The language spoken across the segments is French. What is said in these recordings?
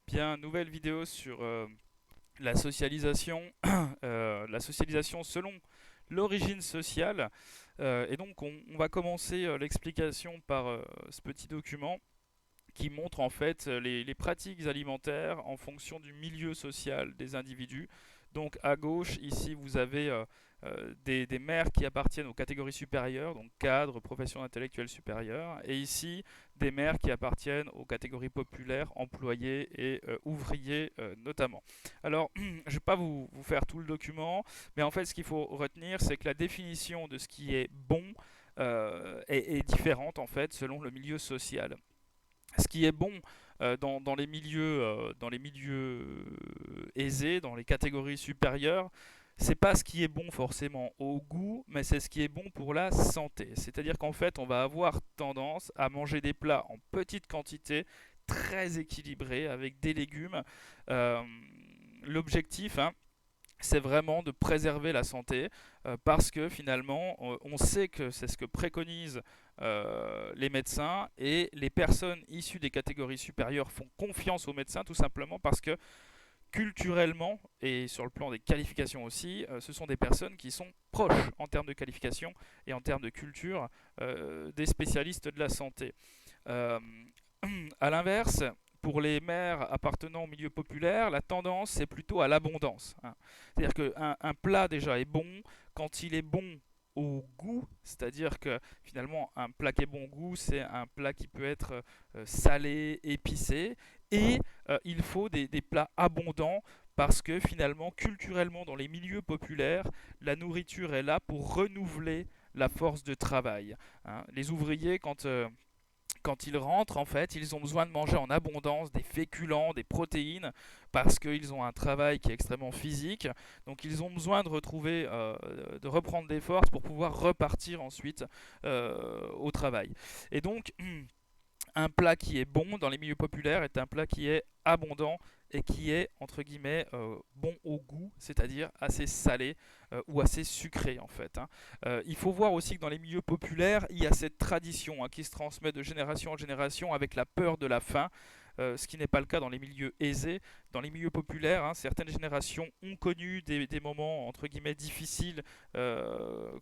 Bien, nouvelle vidéo sur la socialisation, la socialisation selon l'origine sociale. Et donc, on va commencer l'explication par ce petit document qui montre en fait les pratiques alimentaires en fonction du milieu social des individus. Donc à gauche, ici, vous avez des mères qui appartiennent aux catégories supérieures, donc cadres, professions intellectuelles supérieures, et ici, des mères qui appartiennent aux catégories populaires, employés et ouvriers notamment. Alors, je ne vais pas vous faire tout le document, mais en fait, ce qu'il faut retenir, c'est que la définition de ce qui est bon est différente en fait selon le milieu social. Ce qui est bon dans les milieux aisés, dans les catégories supérieures, c'est pas ce qui est bon forcément au goût, mais c'est ce qui est bon pour la santé. C'est-à-dire qu'en fait, on va avoir tendance à manger des plats en petite quantité, très équilibrés, avec des légumes. Euh, L'objectif, hein, c'est vraiment de préserver la santé parce que finalement on sait que c'est ce que préconisent les médecins et les personnes issues des catégories supérieures font confiance aux médecins tout simplement parce que culturellement et sur le plan des qualifications aussi, ce sont des personnes qui sont proches en termes de qualification et en termes de culture des spécialistes de la santé. Euh, à l'inverse, pour les mères appartenant au milieu populaire, la tendance c'est plutôt à l'abondance, hein. C'est-à-dire qu'un plat déjà est bon quand il est bon au goût, c'est-à-dire que finalement un plat qui est bon au goût, c'est un plat qui peut être salé, épicé, et il faut des plats abondants parce que finalement, culturellement, dans les milieux populaires, la nourriture est là pour renouveler la force de travail, hein. Les ouvriers, quand ils rentrent, en fait, ils ont besoin de manger en abondance des féculents, des protéines, parce qu'ils ont un travail qui est extrêmement physique. Donc, ils ont besoin de retrouver, de reprendre des forces pour pouvoir repartir ensuite au travail. Et donc, un plat qui est bon dans les milieux populaires est un plat qui est abondant et qui est entre guillemets bon au goût, c'est-à-dire assez salé ou assez sucré en fait, hein. Il faut voir aussi que dans les milieux populaires, il y a cette tradition, hein, qui se transmet de génération en génération avec la peur de la faim. Ce qui n'est pas le cas dans les milieux aisés. Dans les milieux populaires, hein, certaines générations ont connu des moments entre guillemets difficiles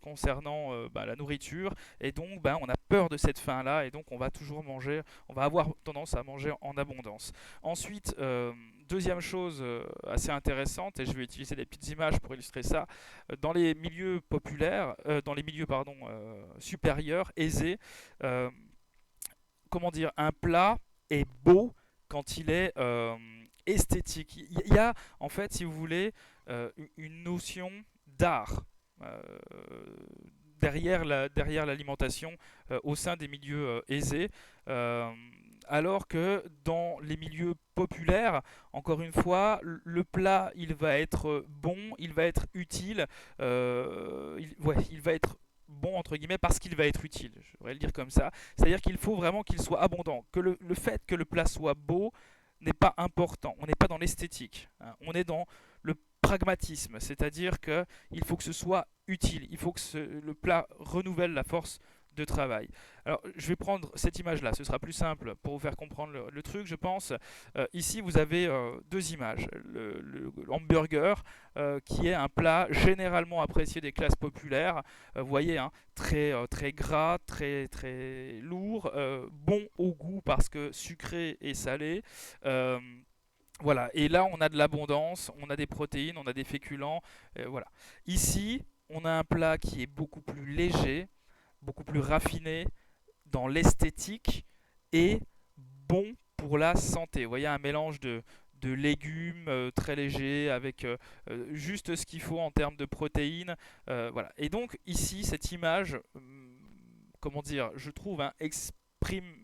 concernant la nourriture, et donc on a peur de cette faim-là, et donc on va toujours manger, on va avoir tendance à manger en abondance. Ensuite, deuxième chose assez intéressante, et je vais utiliser des petites images pour illustrer ça, dans les milieux populaires, dans les milieux pardon, supérieurs, aisés, euh, comment dire, un plat est beau quand il est esthétique. Il y a, en fait, si vous voulez, une notion d'art euh, derrière l'alimentation au sein des milieux aisés. Euh, alors que dans les milieux populaires, encore une fois, le plat, il va être bon, il va être utile, il va être bon entre guillemets parce qu'il va être utile, je devrais le dire comme ça. C'est-à-dire qu'il faut vraiment qu'il soit abondant, que le fait que le plat soit beau n'est pas important, on n'est pas dans l'esthétique, hein. On est dans le pragmatisme, c'est-à-dire qu'il faut que ce soit utile, il faut que le plat renouvelle la force de travail. Alors, je vais prendre cette image-là, ce sera plus simple pour vous faire comprendre le truc, je pense. Ici, vous avez deux images. Le hamburger, qui est un plat généralement apprécié des classes populaires. Vous voyez, hein, très gras, très lourd, bon au goût parce que sucré et salé. Euh, voilà, et là on a de l'abondance, on a des protéines, on a des féculents, voilà. Ici, on a un plat qui est beaucoup plus léger, beaucoup plus raffiné dans l'esthétique et bon pour la santé. Vous voyez, un mélange de légumes très légers avec juste ce qu'il faut en termes de protéines. Voilà. Et donc ici, cette image, comment dire, je trouve, hein,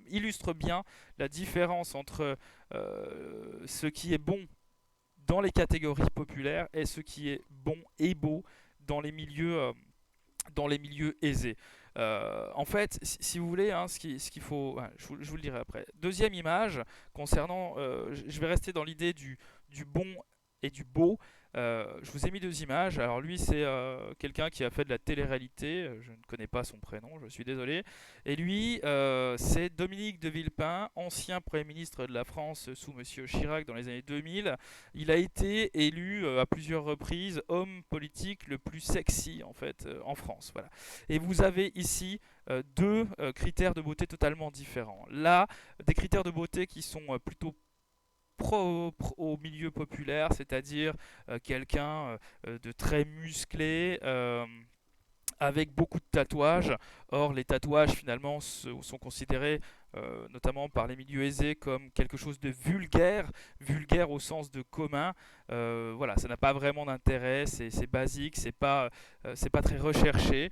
illustre bien la différence entre ce qui est bon dans les catégories populaires et ce qui est bon et beau dans les milieux aisés. En fait, si vous voulez, hein, ce qu'il faut, ouais, je vous le dirai après. Deuxième image concernant, je vais rester dans l'idée du bon et du beau. Je vous ai mis deux images. Alors lui, c'est quelqu'un qui a fait de la télé-réalité. Je ne connais pas son prénom, je suis désolé. Et lui, c'est Dominique de Villepin, ancien Premier ministre de la France sous Monsieur Chirac dans les années 2000. Il a été élu à plusieurs reprises homme politique le plus sexy en fait en France. Voilà. Et vous avez ici deux critères de beauté totalement différents. Là, des critères de beauté qui sont plutôt propre au milieu populaire, c'est-à-dire quelqu'un de très musclé, avec beaucoup de tatouages. Or, les tatouages finalement sont considérés, notamment par les milieux aisés, comme quelque chose de vulgaire, vulgaire au sens de commun. Voilà, ça n'a pas vraiment d'intérêt, c'est basique, c'est pas très recherché.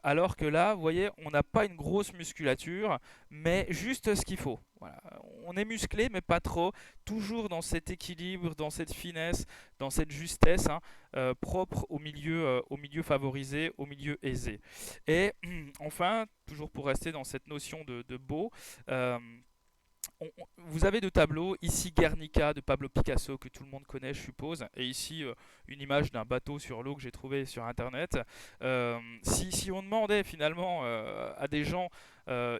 Alors que là, vous voyez, on n'a pas une grosse musculature, mais juste ce qu'il faut. Voilà. On est musclé, mais pas trop. Toujours dans cet équilibre, dans cette finesse, dans cette justesse, hein, propre au milieu favorisé, au milieu aisé. Et enfin, toujours pour rester dans cette notion de beau, euh, vous avez deux tableaux, ici Guernica de Pablo Picasso que tout le monde connaît je suppose, et ici une image d'un bateau sur l'eau que j'ai trouvé sur internet. Si on demandait finalement à des gens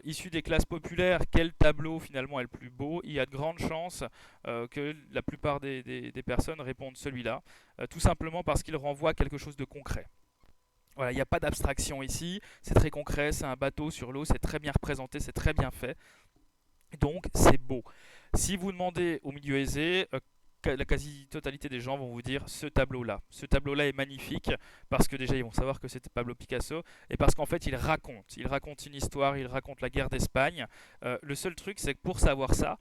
issus des classes populaires quel tableau finalement est le plus beau, il y a de grandes chances que la plupart des personnes répondent celui-là, tout simplement parce qu'il renvoie à quelque chose de concret. Voilà, il n'y a pas d'abstraction ici, c'est très concret, c'est un bateau sur l'eau, c'est très bien représenté, c'est très bien fait. Donc c'est beau. Si vous demandez au milieu aisé, la quasi-totalité des gens vont vous dire ce tableau-là. Ce tableau-là est magnifique parce que déjà ils vont savoir que c'était Pablo Picasso et parce qu'en fait il raconte une histoire, il raconte la guerre d'Espagne. Le seul truc c'est que pour savoir ça,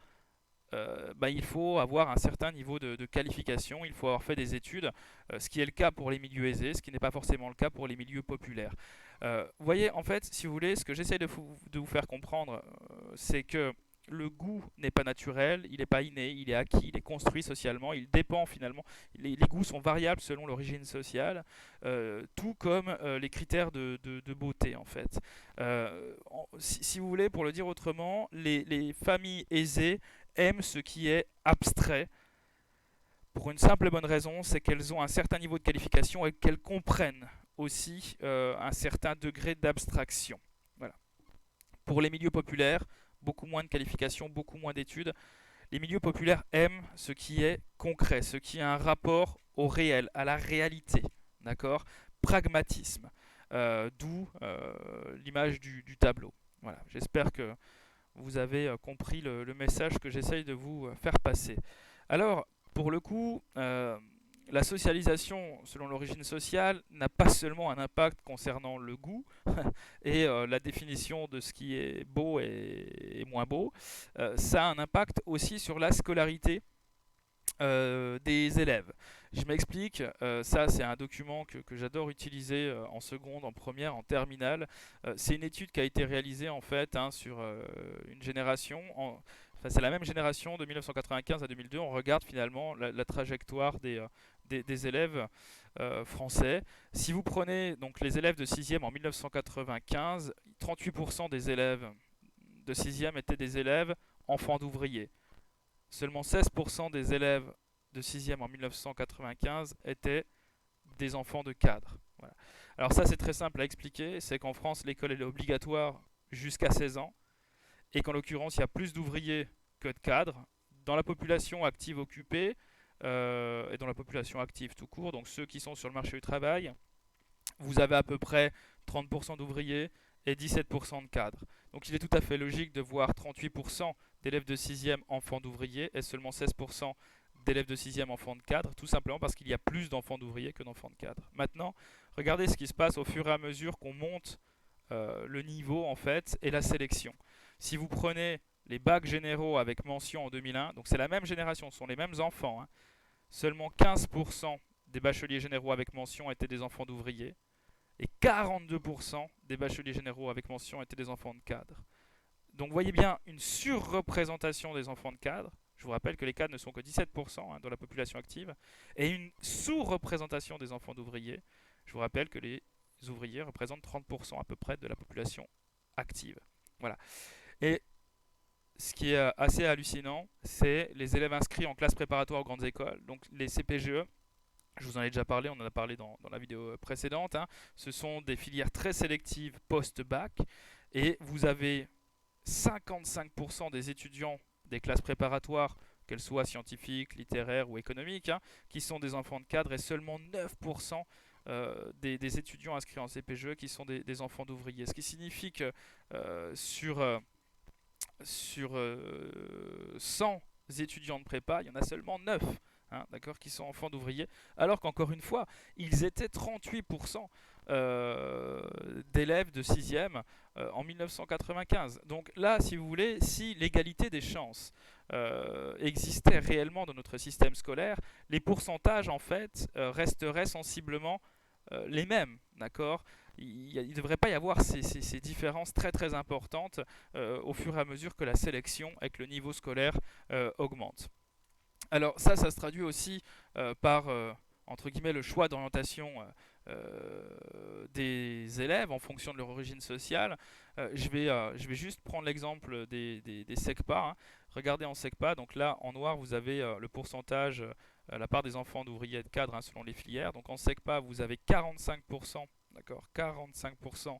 il faut avoir un certain niveau de qualification, il faut avoir fait des études, ce qui est le cas pour les milieux aisés, ce qui n'est pas forcément le cas pour les milieux populaires. Vous voyez, en fait, si vous voulez, ce que j'essaie de vous faire comprendre, c'est que le goût n'est pas naturel, il n'est pas inné, il est acquis, il est construit socialement, il dépend finalement. Les goûts sont variables selon l'origine sociale, tout comme les critères de beauté en fait. Si vous voulez, pour le dire autrement, les familles aisées aiment ce qui est abstrait pour une simple et bonne raison, c'est qu'elles ont un certain niveau de qualification et qu'elles comprennent aussi un certain degré d'abstraction. Voilà. Pour les milieux populaires, beaucoup moins de qualifications, beaucoup moins d'études. Les milieux populaires aiment ce qui est concret, ce qui a un rapport au réel, à la réalité. D'accord. Pragmatisme. D'où l'image du tableau. Voilà. J'espère que vous avez compris le message que j'essaye de vous faire passer. Alors, pour le coup, la socialisation selon l'origine sociale n'a pas seulement un impact concernant le goût et la définition de ce qui est beau et moins beau, ça a un impact aussi sur la scolarité des élèves. Je m'explique, ça c'est un document que j'adore utiliser en seconde, en première, en terminale. C'est une étude qui a été réalisée en fait sur une génération, enfin c'est la même génération de 1995 à 2002. On regarde finalement la trajectoire des élèves français. Si vous prenez donc les élèves de 6e en 1995, 38% des élèves de 6e étaient des élèves enfants d'ouvriers. Seulement 16% des élèves de 6e en 1995 étaient des enfants de cadres. Voilà. Alors ça c'est très simple à expliquer, c'est qu'en France l'école est obligatoire jusqu'à 16 ans et qu'en l'occurrence il y a plus d'ouvriers que de cadres. Dans la population active occupée et dans la population active tout court, donc ceux qui sont sur le marché du travail, vous avez à peu près 30% d'ouvriers et 17% de cadres. Donc il est tout à fait logique de voir 38% d'élèves de 6e enfants d'ouvriers et seulement 16% d'élèves de 6e enfants de cadres, tout simplement parce qu'il y a plus d'enfants d'ouvriers que d'enfants de cadres. Maintenant, regardez ce qui se passe au fur et à mesure qu'on monte le niveau en fait et la sélection. Si vous prenez les bacs généraux avec mention en 2001, donc c'est la même génération, ce sont les mêmes enfants, hein, seulement 15% des bacheliers généraux avec mention étaient des enfants d'ouvriers et 42% des bacheliers généraux avec mention étaient des enfants de cadres. Donc voyez bien une surreprésentation des enfants de cadres. Je vous rappelle que les cadres ne sont que 17% dans la population active, et une sous-représentation des enfants d'ouvriers. Je vous rappelle que les ouvriers représentent 30% à peu près de la population active. Voilà. Et ce qui est assez hallucinant, c'est les élèves inscrits en classe préparatoire aux grandes écoles, donc les CPGE. Je vous en ai déjà parlé, on en a parlé dans la vidéo précédente, hein. Ce sont des filières très sélectives post-bac et vous avez 55% des étudiants des classes préparatoires, qu'elles soient scientifiques, littéraires ou économiques, hein, qui sont des enfants de cadre et seulement 9% des étudiants inscrits en CPGE qui sont des enfants d'ouvriers. Ce qui signifie que sur 100 étudiants de prépa, il y en a seulement 9, hein, d'accord, qui sont enfants d'ouvriers, alors qu'encore une fois, ils étaient 38% d'élèves de 6e en 1995. Donc là, si vous voulez, si l'égalité des chances existait réellement dans notre système scolaire, les pourcentages en fait resteraient sensiblement les mêmes, d'accord. Il ne devrait pas y avoir ces différences très très importantes au fur et à mesure que la sélection et que le niveau scolaire augmente. Alors ça se traduit aussi par, entre guillemets, le choix d'orientation des élèves en fonction de leur origine sociale. Je vais juste prendre l'exemple des SECPA, hein. Regardez en SECPA, donc là en noir vous avez le pourcentage, la part des enfants d'ouvriers et de cadres, hein, selon les filières. Donc en SECPA vous avez 45%, d'accord, 45%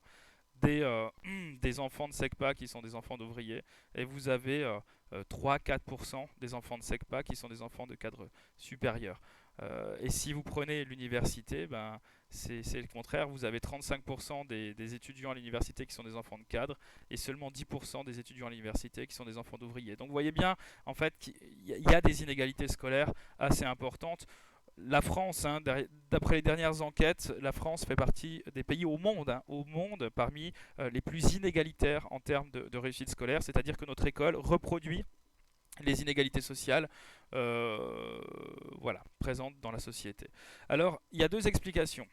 des enfants de SECPA qui sont des enfants d'ouvriers, et vous avez 3-4% des enfants de SECPA qui sont des enfants de cadres supérieurs. Et si vous prenez l'université, ben, c'est le contraire, vous avez 35% des étudiants à l'université qui sont des enfants de cadres et seulement 10% des étudiants à l'université qui sont des enfants d'ouvriers. Donc vous voyez bien en fait qu'il y a des inégalités scolaires assez importantes. La France, hein, d'après les dernières enquêtes, la France fait partie des pays au monde parmi les plus inégalitaires en termes de réussite scolaire, c'est-à-dire que notre école reproduit les inégalités sociales voilà, présentes dans la société. Alors, il y a deux explications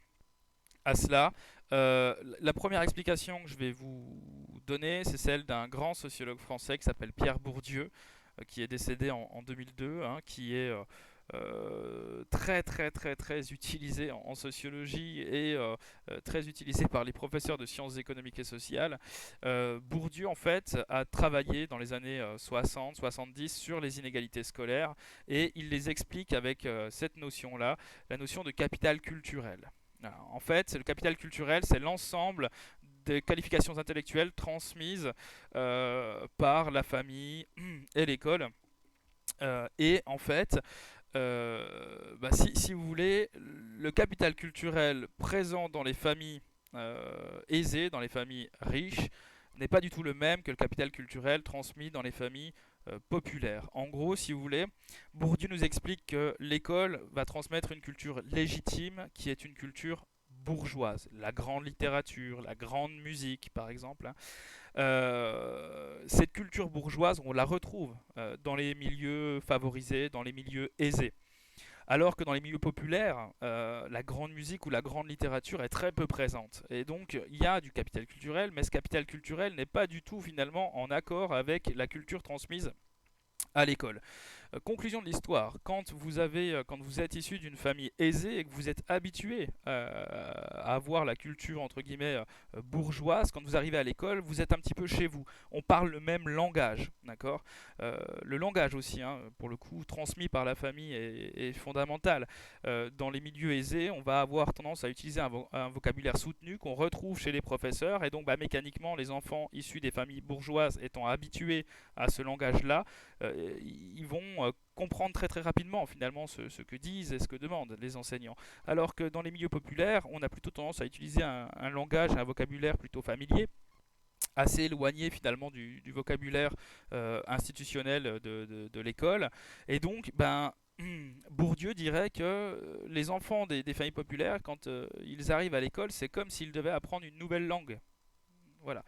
à cela. La première explication que je vais vous donner, c'est celle d'un grand sociologue français qui s'appelle Pierre Bourdieu, qui est décédé en 2002, hein, qui est très très très très utilisé en sociologie et très utilisé par les professeurs de sciences économiques et sociales. Bourdieu en fait a travaillé dans les années 60-70 sur les inégalités scolaires et il les explique avec cette notion-là, la notion de capital culturel. En fait, le capital culturel, c'est l'ensemble des qualifications intellectuelles transmises par la famille et l'école. Et en fait, si vous voulez, le capital culturel présent dans les familles aisées, dans les familles riches, n'est pas du tout le même que le capital culturel transmis dans les familles populaires. En gros, si vous voulez, Bourdieu nous explique que l'école va transmettre une culture légitime qui est une culture bourgeoise. La grande littérature, la grande musique, par exemple, hein. Cette culture bourgeoise, on la retrouve dans les milieux favorisés, dans les milieux aisés. Alors que dans les milieux populaires, la grande musique ou la grande littérature est très peu présente. Et donc, il y a du capital culturel, mais ce capital culturel n'est pas du tout finalement en accord avec la culture transmise à l'école. Conclusion de l'histoire, quand vous êtes issu d'une famille aisée et que vous êtes habitué à avoir la culture entre guillemets bourgeoise, quand vous arrivez à l'école, vous êtes un petit peu chez vous. On parle le même langage, d'accord. Le langage aussi, hein, pour le coup, transmis par la famille est fondamental. Dans les milieux aisés, on va avoir tendance à utiliser un vocabulaire soutenu qu'on retrouve chez les professeurs, et donc mécaniquement, les enfants issus des familles bourgeoises étant habitués à ce langage-là, ils vont comprendre très très rapidement finalement ce que disent et ce que demandent les enseignants. Alors que dans les milieux populaires, on a plutôt tendance à utiliser un langage, un vocabulaire plutôt familier, assez éloigné finalement du vocabulaire institutionnel de l'école. Et donc, Bourdieu dirait que les enfants des familles populaires, quand ils arrivent à l'école, c'est comme s'ils devaient apprendre une nouvelle langue. Voilà.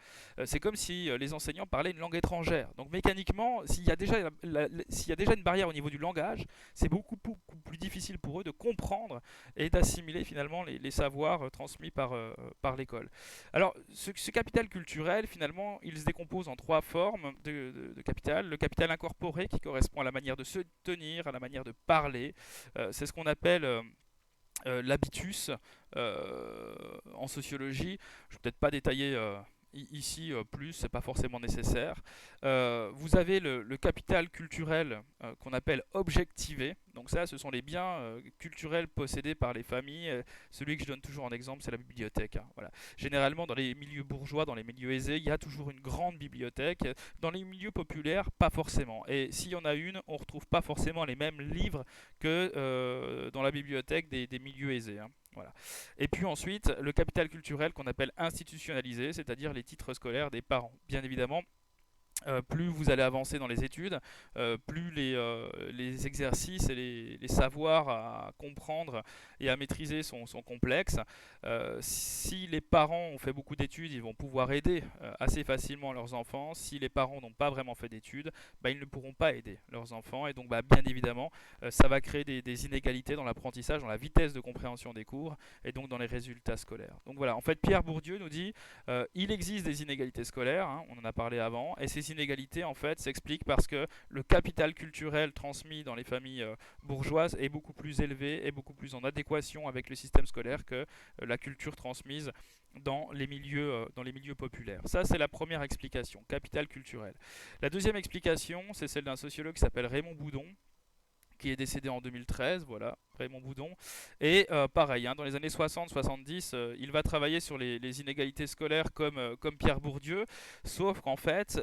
C'est comme si les enseignants parlaient une langue étrangère. Donc mécaniquement, s'il y a déjà une barrière au niveau du langage, c'est beaucoup plus difficile pour eux de comprendre et d'assimiler finalement les savoirs transmis par l'école. Alors, ce capital culturel, finalement, il se décompose en trois formes de capital. Le capital incorporé, qui correspond à la manière de se tenir, à la manière de parler. C'est ce qu'on appelle l'habitus en sociologie. Je ne vais peut-être pas détailler ici plus, c'est pas forcément nécessaire. Vous avez le capital culturel qu'on appelle objectivé, Donc ça, ce sont les biens culturels possédés par les familles. Celui que je donne toujours en exemple, c'est la bibliothèque, hein. Voilà. Généralement, dans les milieux bourgeois, dans les milieux aisés, il y a toujours une grande bibliothèque. Dans les milieux populaires, pas forcément. Et s'il y en a une, on ne retrouve pas forcément les mêmes livres que dans la bibliothèque des milieux aisés, hein. Voilà. Et puis ensuite, le capital culturel qu'on appelle institutionnalisé, c'est-à-dire les titres scolaires des parents. Bien évidemment, plus vous allez avancer dans les études, plus les exercices et les savoirs à comprendre et à maîtriser sont complexes. Si les parents ont fait beaucoup d'études, ils vont pouvoir aider assez facilement leurs enfants. Si les parents n'ont pas vraiment fait d'études, bah, ils ne pourront pas aider leurs enfants. Et donc, bah, bien évidemment, ça va créer des inégalités dans l'apprentissage, dans la vitesse de compréhension des cours et donc dans les résultats scolaires. Donc voilà, en fait, Pierre Bourdieu nous dit il existe des inégalités scolaires, hein, on en a parlé avant, et ces inégalités en fait s'expliquent parce que le capital culturel transmis dans les familles bourgeoises est beaucoup plus élevé et beaucoup plus en adéquation avec le système scolaire que la culture transmise dans les milieux populaires. Ça, c'est la première explication, capital culturel. La deuxième explication, c'est celle d'un sociologue qui s'appelle Raymond Boudon, qui est décédé en 2013, voilà, Raymond Boudon. Et pareil, hein, dans les années 60-70, il va travailler sur les inégalités scolaires comme Pierre Bourdieu, sauf qu'en fait,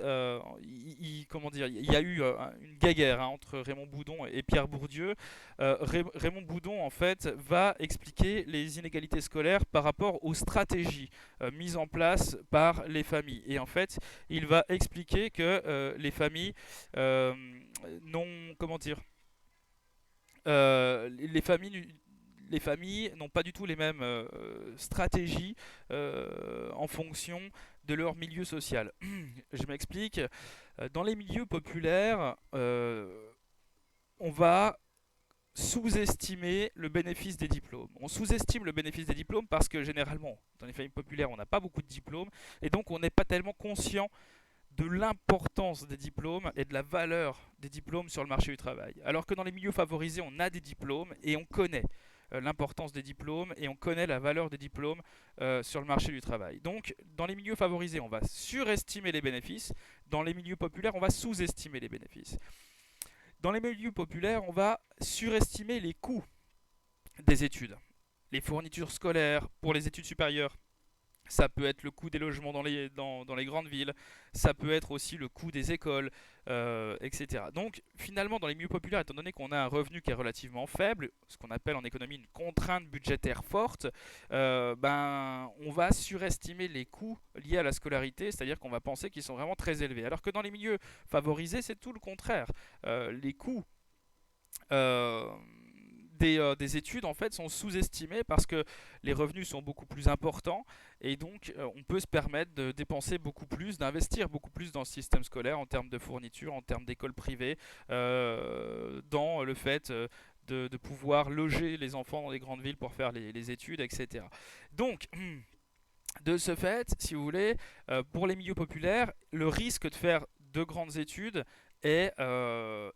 comment dire, il y a eu une guéguerre, hein, entre Raymond Boudon et Pierre Bourdieu. Raymond Boudon, en fait, va expliquer les inégalités scolaires par rapport aux stratégies mises en place par les familles. Et en fait, il va expliquer que les familles n'ont, comment dire, les familles n'ont pas du tout les mêmes stratégies en fonction de leur milieu social. Je m'explique. Dans les milieux populaires, on va sous-estimer le bénéfice des diplômes. On sous-estime le bénéfice des diplômes parce que généralement, dans les familles populaires, on n'a pas beaucoup de diplômes et donc on n'est pas tellement conscient de l'importance des diplômes et de la valeur des diplômes sur le marché du travail. Alors que dans les milieux favorisés, on a des diplômes et on connaît l'importance des diplômes et on connaît la valeur des diplômes sur le marché du travail. Donc, dans les milieux favorisés, on va surestimer les bénéfices. Dans les milieux populaires, on va sous-estimer les bénéfices. Dans les milieux populaires, on va surestimer les coûts des études. Les fournitures scolaires pour les études supérieures, ça peut être le coût des logements dans les grandes villes, ça peut être aussi le coût des écoles, etc. Donc finalement, dans les milieux populaires, étant donné qu'on a un revenu qui est relativement faible, ce qu'on appelle en économie une contrainte budgétaire forte, on va surestimer les coûts liés à la scolarité, c'est-à-dire qu'on va penser qu'ils sont vraiment très élevés. Alors que dans les milieux favorisés, c'est tout le contraire. Les coûts des études en fait sont sous-estimés parce que les revenus sont beaucoup plus importants et donc on peut se permettre de dépenser beaucoup plus, d'investir beaucoup plus dans le système scolaire en termes de fournitures, en termes d'écoles privées, dans le fait de pouvoir loger les enfants dans les grandes villes pour faire les études, etc. Donc de ce fait, si vous voulez, pour les milieux populaires, le risque de faire de grandes études est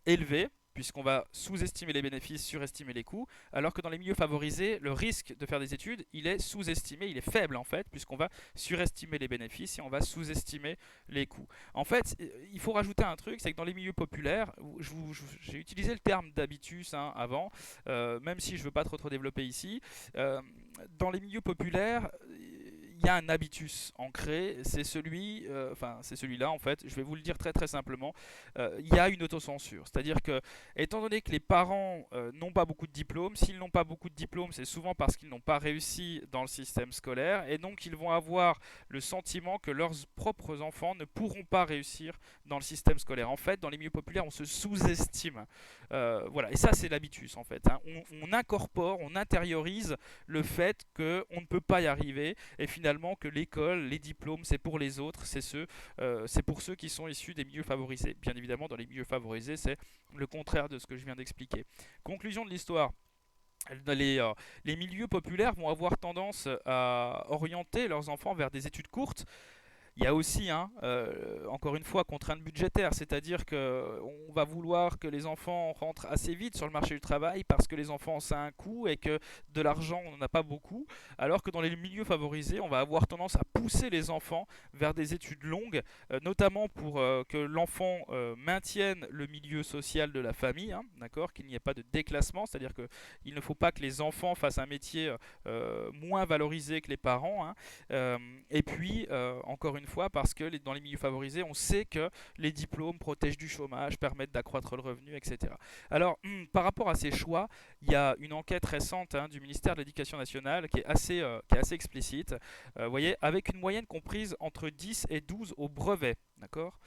élevé, puisqu'on va sous-estimer les bénéfices, surestimer les coûts, alors que dans les milieux favorisés, le risque de faire des études, il est sous-estimé, il est faible en fait, puisqu'on va surestimer les bénéfices et on va sous-estimer les coûts. En fait, il faut rajouter un truc, c'est que dans les milieux populaires, j'ai utilisé le terme d'habitus avant, même si je ne veux pas trop développer ici, dans les milieux populaires, il y a un habitus ancré, c'est celui-là en fait, je vais vous le dire très simplement, il y a une autocensure, c'est-à-dire que étant donné que les parents n'ont pas beaucoup de diplômes, s'ils n'ont pas beaucoup de diplômes, c'est souvent parce qu'ils n'ont pas réussi dans le système scolaire et donc ils vont avoir le sentiment que leurs propres enfants ne pourront pas réussir dans le système scolaire. En fait, dans les milieux populaires, on se sous-estime. Voilà, et ça c'est l'habitus en fait, hein. On incorpore, on intériorise le fait qu'on ne peut pas y arriver et finalement que l'école, les diplômes, c'est pour les autres, c'est pour ceux qui sont issus des milieux favorisés. Bien évidemment, dans les milieux favorisés, c'est le contraire de ce que je viens d'expliquer. Conclusion de l'histoire. Les milieux populaires vont avoir tendance à orienter leurs enfants vers des études courtes Il y a aussi, hein, encore une fois, contrainte budgétaire, c'est-à-dire qu'on va vouloir que les enfants rentrent assez vite sur le marché du travail parce que les enfants, ça a un coût et que de l'argent, on n'en a pas beaucoup, alors que dans les milieux favorisés, on va avoir tendance à pousser les enfants vers des études longues, notamment pour que l'enfant maintienne le milieu social de la famille, hein, d'accord, qu'il n'y ait pas de déclassement, c'est-à-dire qu'il ne faut pas que les enfants fassent un métier moins valorisé que les parents, hein. Euh, et puis, encore une fois, parce que dans les milieux favorisés, on sait que les diplômes protègent du chômage, permettent d'accroître le revenu, etc. Alors, par rapport à ces choix, il y a une enquête récente, hein, du ministère de l'Éducation nationale qui est assez explicite. Vous voyez, avec une moyenne comprise entre 10 et 12 au brevet, d'accord.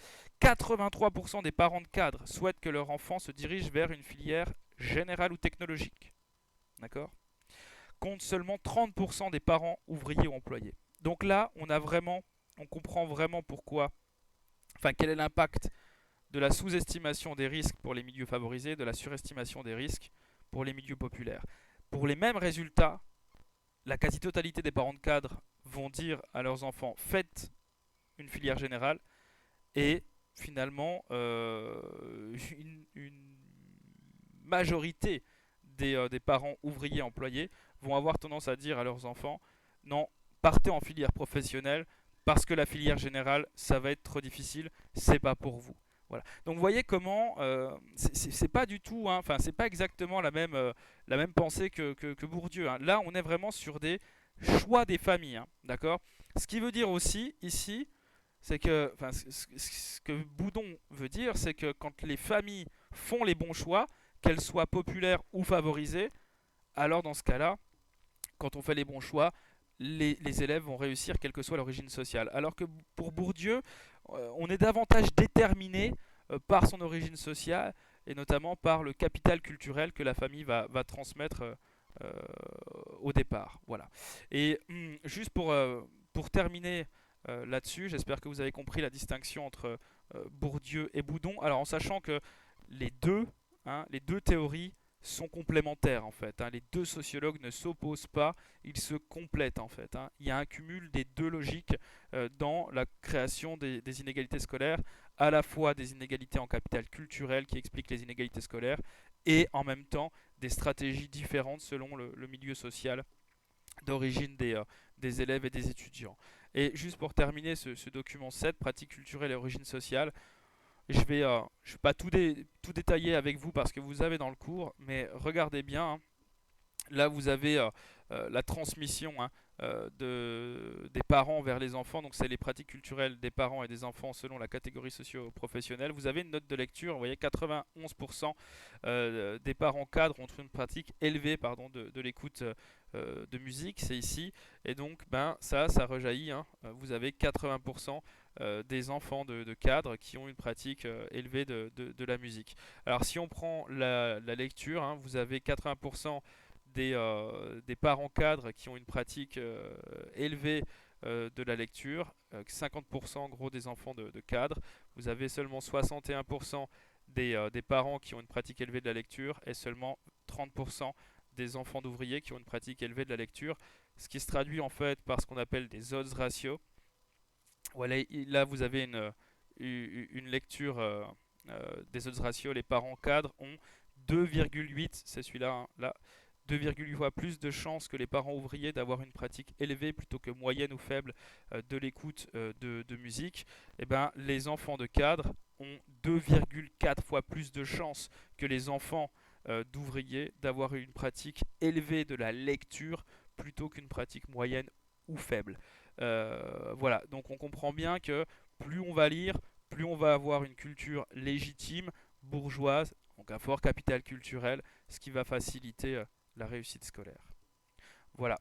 83% des parents de cadres souhaitent que leur enfant se dirige vers une filière générale ou technologique, d'accord, compte seulement 30% des parents ouvriers ou employés. Donc là, on comprend vraiment pourquoi, enfin quel est l'impact de la sous-estimation des risques pour les milieux favorisés, de la surestimation des risques pour les milieux populaires. Pour les mêmes résultats, la quasi-totalité des parents de cadres vont dire à leurs enfants faites une filière générale et finalement une majorité des parents ouvriers employés vont avoir tendance à dire à leurs enfants non, partez en filière professionnelle parce que la filière générale ça va être trop difficile, c'est pas pour vous. Voilà. Donc vous voyez comment c'est pas du tout, hein, enfin c'est pas exactement la même pensée que Bourdieu, hein. Là on est vraiment sur des choix des familles, hein, d'accord. Ce qui veut dire aussi ici, c'est que, enfin, ce que Boudon veut dire, c'est que quand les familles font les bons choix, qu'elles soient populaires ou favorisées, alors dans ce cas-là, quand on fait les bons choix, les élèves vont réussir quelle que soit l'origine sociale. Alors que pour Bourdieu, on est davantage déterminé par son origine sociale et notamment par le capital culturel que la famille va transmettre euh, au départ. Voilà. Et juste pour terminer là-dessus, j'espère que vous avez compris la distinction entre Bourdieu et Boudon. Alors en sachant que les deux, les deux théories sont complémentaires en fait, hein. Les deux sociologues ne s'opposent pas, ils se complètent en fait, hein. Il y a un cumul des deux logiques dans la création des inégalités scolaires, à la fois des inégalités en capital culturel qui expliquent les inégalités scolaires et en même temps des stratégies différentes selon le milieu social d'origine des élèves et des étudiants. Et juste pour terminer ce document 7, pratique culturelle et origine sociale, je vais pas tout détailler avec vous parce que vous avez dans le cours, mais regardez bien, hein. Là, vous avez la transmission, hein, des parents vers les enfants. Donc, c'est les pratiques culturelles des parents et des enfants selon la catégorie socio-professionnelle. Vous avez une note de lecture. Vous voyez, 91% des parents cadres ont une pratique élevée, pardon, de l'écoute de musique. C'est ici. Et donc, ben, ça rejaillit, hein. Vous avez 80% des enfants de cadres qui ont une pratique élevée de la musique. Alors, si on prend la lecture, hein, vous avez 80% des parents cadres qui ont une pratique élevée de la lecture, 50% en gros des enfants de cadres. Vous avez seulement 61% des parents qui ont une pratique élevée de la lecture et seulement 30% des enfants d'ouvriers qui ont une pratique élevée de la lecture, ce qui se traduit en fait par ce qu'on appelle des odds ratios. Voilà, là vous avez une lecture des odds ratios. Les parents cadres ont 2,8, c'est celui-là, hein, là, 2,8 fois plus de chances que les parents ouvriers d'avoir une pratique élevée plutôt que moyenne ou faible de l'écoute de musique. Et ben, les enfants de cadre ont 2,4 fois plus de chances que les enfants d'ouvriers d'avoir une pratique élevée de la lecture plutôt qu'une pratique moyenne ou faible. Voilà, donc on comprend bien que plus on va lire, plus on va avoir une culture légitime, bourgeoise, donc un fort capital culturel, ce qui va faciliter la réussite scolaire. Voilà.